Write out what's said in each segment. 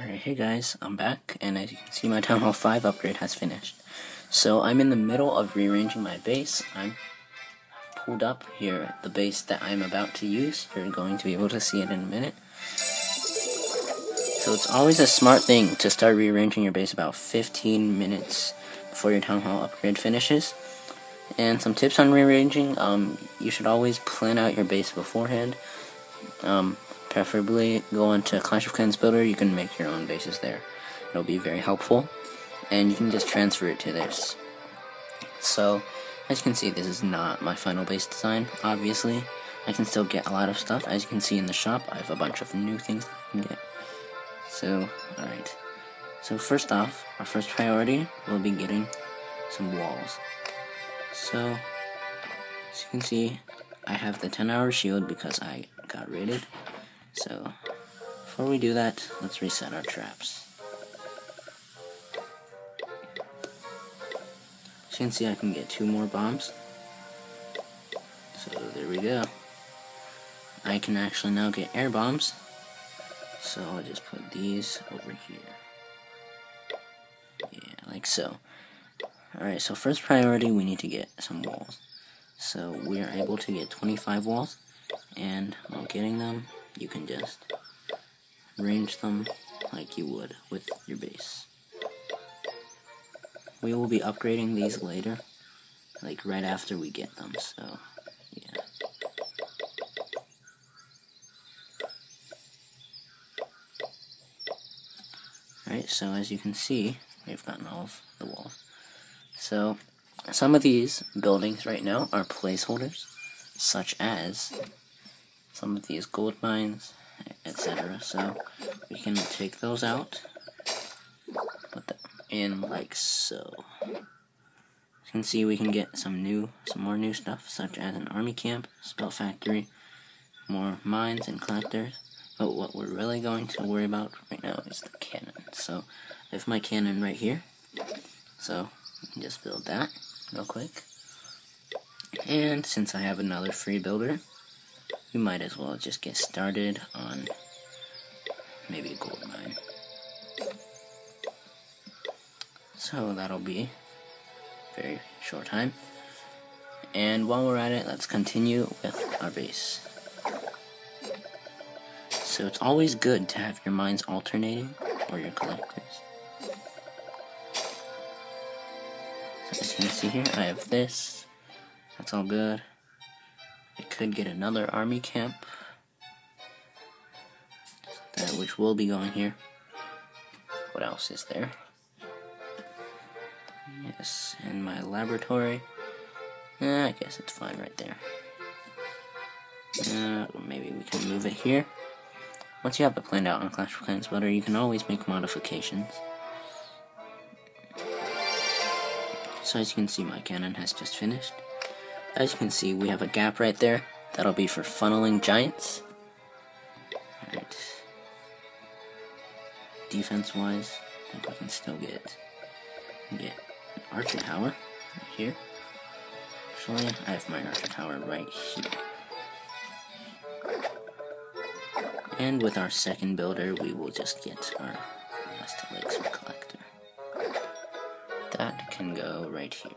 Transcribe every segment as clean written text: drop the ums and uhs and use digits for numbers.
Alright, hey guys, I'm back, and as you can see, my Town Hall 5 upgrade has finished. So I'm in the middle of rearranging my base. I'm pulled up here the base that I'm about to use. You're going to be able to see it in a minute. So it's always a smart thing to start rearranging your base about 15 minutes before your Town Hall upgrade finishes. And some tips on rearranging, you should always plan out your base beforehand. Preferably go into Clash of Clans Builder. You can make your own bases there. It'll be very helpful. And you can just transfer it to this. So, as you can see, this is not my final base design, obviously. I can still get a lot of stuff. As you can see in the shop, I have a bunch of new things that I can get. So, alright. So first off, our first priority will be getting some walls. So, as you can see, I have the 10-hour shield because I got raided. So, before we do that, let's reset our traps. As you can see, I can get 2 more bombs. So, there we go. I can actually now get air bombs. So, I'll just put these over here. Yeah, like so. Alright, so first priority, we need to get some walls. So, we are able to get 25 walls. And while getting them, you can just arrange them like you would with your base. We will be upgrading these later, like right after we get them, so yeah. Alright, so as you can see, we've gotten all of the walls. So, some of these buildings right now are placeholders, such as some of these gold mines, etc. So we can take those out, put them in like so. As you can see, we can get some more new stuff, such as an army camp, spell factory, more mines and collectors. But what we're really going to worry about right now is the cannon. So I have my cannon right here. So we can just build that real quick. And since I have another free builder, we might as well just get started on maybe a gold mine. So that'll be a very short time. And while we're at it, let's continue with our base. So it's always good to have your mines alternating, or your collectors. So as you can see here, I have this. That's all good. I could get another army camp, which will be going here. What else is there? Yes, and my laboratory. I guess it's fine right there. Maybe we can move it here. Once you have it planned out on Clash of Clans Builder, you can always make modifications. So as you can see, my cannon has just finished. As you can see, we have a gap right there. That'll be for funneling giants. Alright. Defense-wise, I think we can still get an archer tower right here. Actually, I have my archer tower right here. And with our second builder, we will just get our last elixir collector. That can go right here.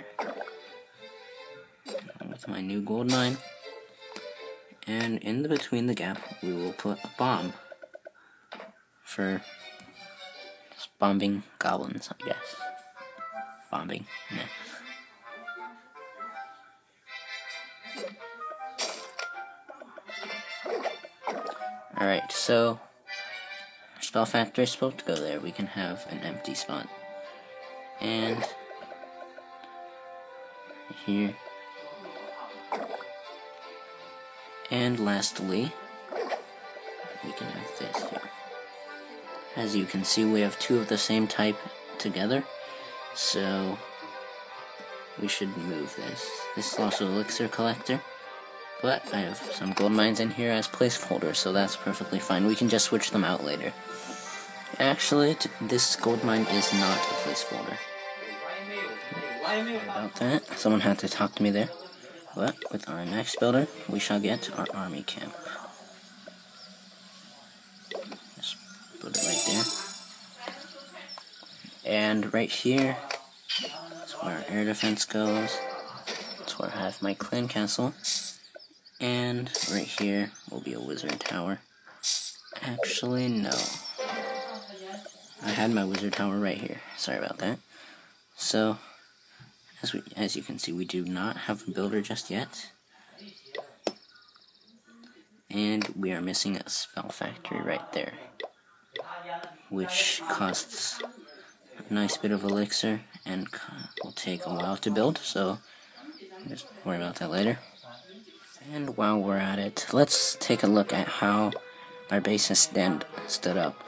With my new gold mine, and in between the gap we will put a bomb for just bombing goblins, I guess. Bombing, yeah. Alright, so our spell factory is supposed to go there. We can have an empty spot. And here. And lastly, we can have this here. As you can see, we have 2 of the same type together, so we should move this. This is also elixir collector, but I have some gold mines in here as placeholders, so that's perfectly fine. We can just switch them out later. Actually, this gold mine is not a placeholder. Sorry about that. Someone had to talk to me there. But with our next builder, we shall get our army camp. Just put it right there. And right here is where our air defense goes. That's where I have my clan castle. And right here will be a wizard tower. Actually, no. I had my wizard tower right here. Sorry about that. So, as you can see, we do not have a builder just yet. And we are missing a spell factory right there, which costs a nice bit of elixir and will take a while to build, so just worry about that later. And while we're at it, let's take a look at how our base has stood up.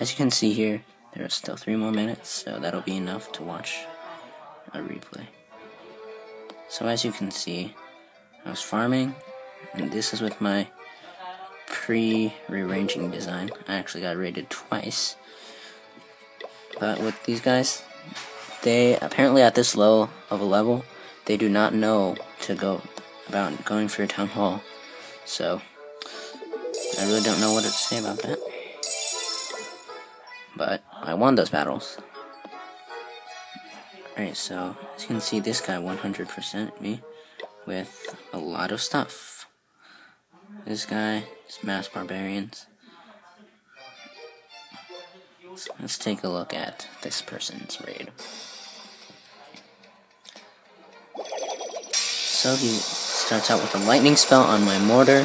As you can see here, there are still 3 more minutes, so that'll be enough to watch a replay. So as you can see, I was farming, and this is with my pre-rearranging design. I actually got raided twice. But with these guys, they apparently at this low of a level, they do not know to go about going for a town hall. So I really don't know what to say about that. But I won those battles. Alright, so as you can see, this guy 100%'d me with a lot of stuff. This guy is mass barbarians. So let's take a look at this person's raid. So he starts out with a lightning spell on my mortar.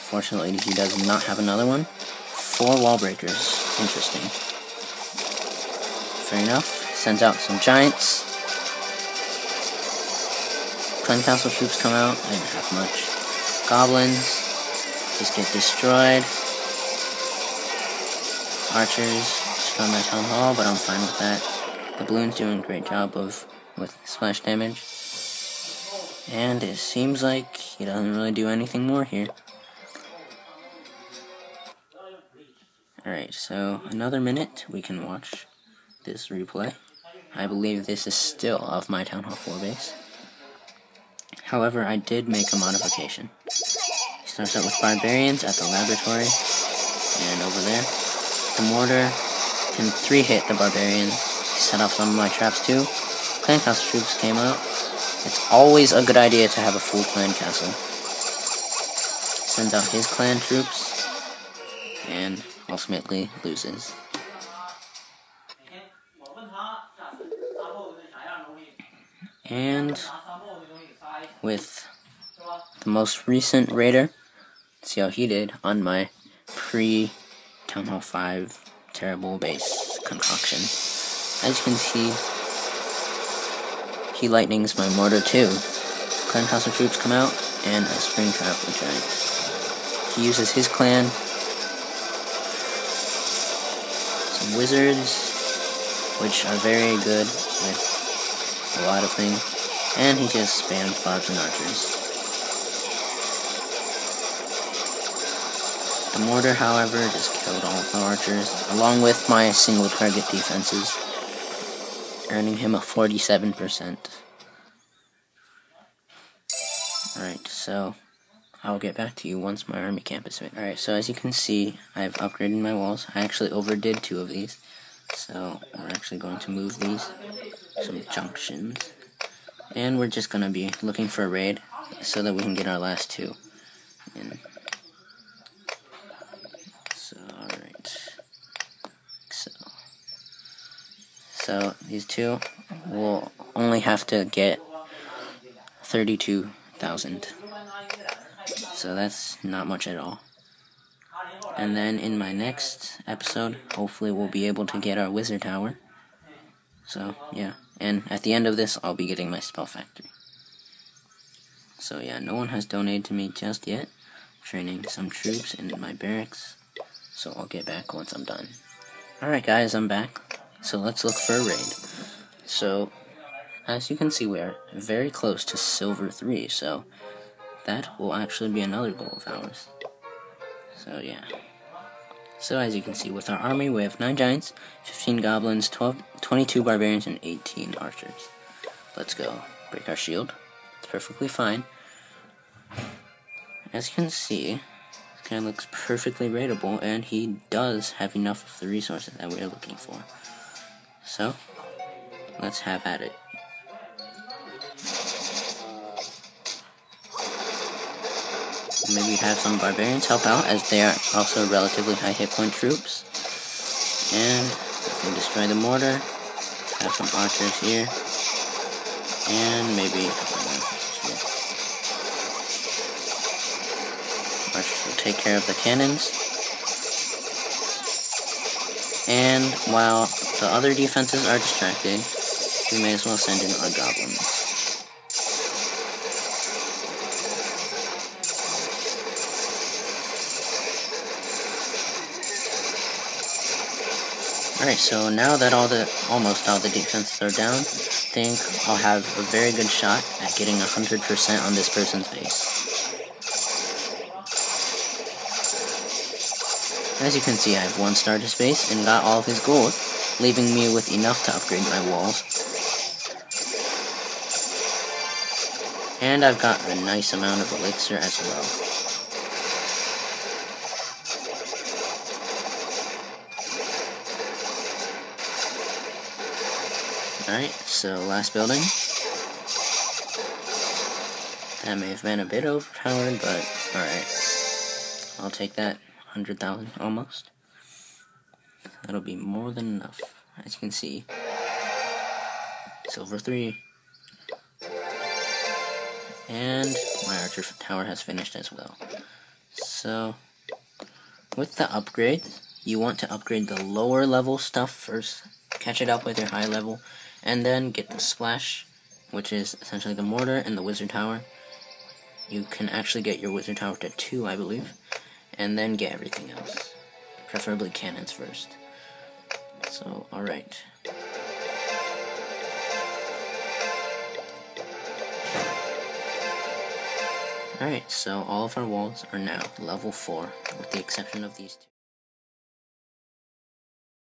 Fortunately, he does not have another one. 4 wall breakers. Interesting. Fair enough. Sends out some giants. Clan Castle troops come out. I didn't have much. Goblins just get destroyed. Archers destroy my town hall, but I'm fine with that. The balloon's doing a great job with splash damage. And it seems like he doesn't really do anything more here. Alright, so another minute we can watch this replay. I believe this is still of my Town Hall 4 base. However, I did make a modification. He starts out with barbarians at the laboratory, and over there. The mortar can 3-hit the barbarians. He set off some of my traps too. Clan castle troops came out. It's always a good idea to have a full clan castle. Sends out his clan troops, and ultimately loses. And with the most recent raider, see how he did on my pre-Town Hall 5 terrible base concoction. As you can see, he lightnings my mortar too. Clan castle troops come out, and a spring trap with giants. He uses his clan, some wizards, which are very good with a lot of things, and he just spams barbs and archers. The mortar, however, just killed all of the archers, along with my single target defenses, earning him a 47%. Alright, so I'll get back to you once my army camp is finished. Alright, so as you can see, I've upgraded my walls. I actually overdid 2 of these, so we're actually going to move these, some junctions, and we're just going to be looking for a raid so that we can get our last 2 in. So, alright. So these 2 will only have to get 32,000. So that's not much at all. And then in my next episode, hopefully we'll be able to get our wizard tower. So, yeah. And at the end of this, I'll be getting my spell factory. So, yeah, no one has donated to me just yet. I'm training some troops in my barracks. So I'll get back once I'm done. Alright guys, I'm back. So let's look for a raid. So, as you can see, we are very close to Silver 3. So, that will actually be another goal of ours. So, yeah. So, as you can see, with our army, we have 9 giants, 15 goblins, 22 barbarians, and 18 archers. Let's go. Break our shield. It's perfectly fine. As you can see, Okay, looks perfectly rateable, and he does have enough of the resources that we are looking for. So, let's have at it. Maybe have some barbarians help out, as they are also relatively high hit point troops. And if we destroy the mortar, have some archers here. And maybe archers will take care of the cannons. And while the other defenses are distracted, we may as well send in our goblins. Alright, so now that almost all the defenses are down, I think I'll have a very good shot at getting 100% on this person's base. As you can see, I have 1 starter space and got all of his gold, leaving me with enough to upgrade my walls. And I've got a nice amount of elixir as well. Alright, so last building. That may have been a bit overpowered, but alright. I'll take that. 100,000 almost. That'll be more than enough. As you can see. Silver 3. And my archer tower has finished as well. So, with the upgrade, you want to upgrade the lower level stuff first. Catch it up with your high level. And then get the splash, which is essentially the mortar and the wizard tower. You can actually get your wizard tower to 2, I believe. And then get everything else. Preferably cannons first. So, alright. Alright, so all of our walls are now level 4, with the exception of these 2.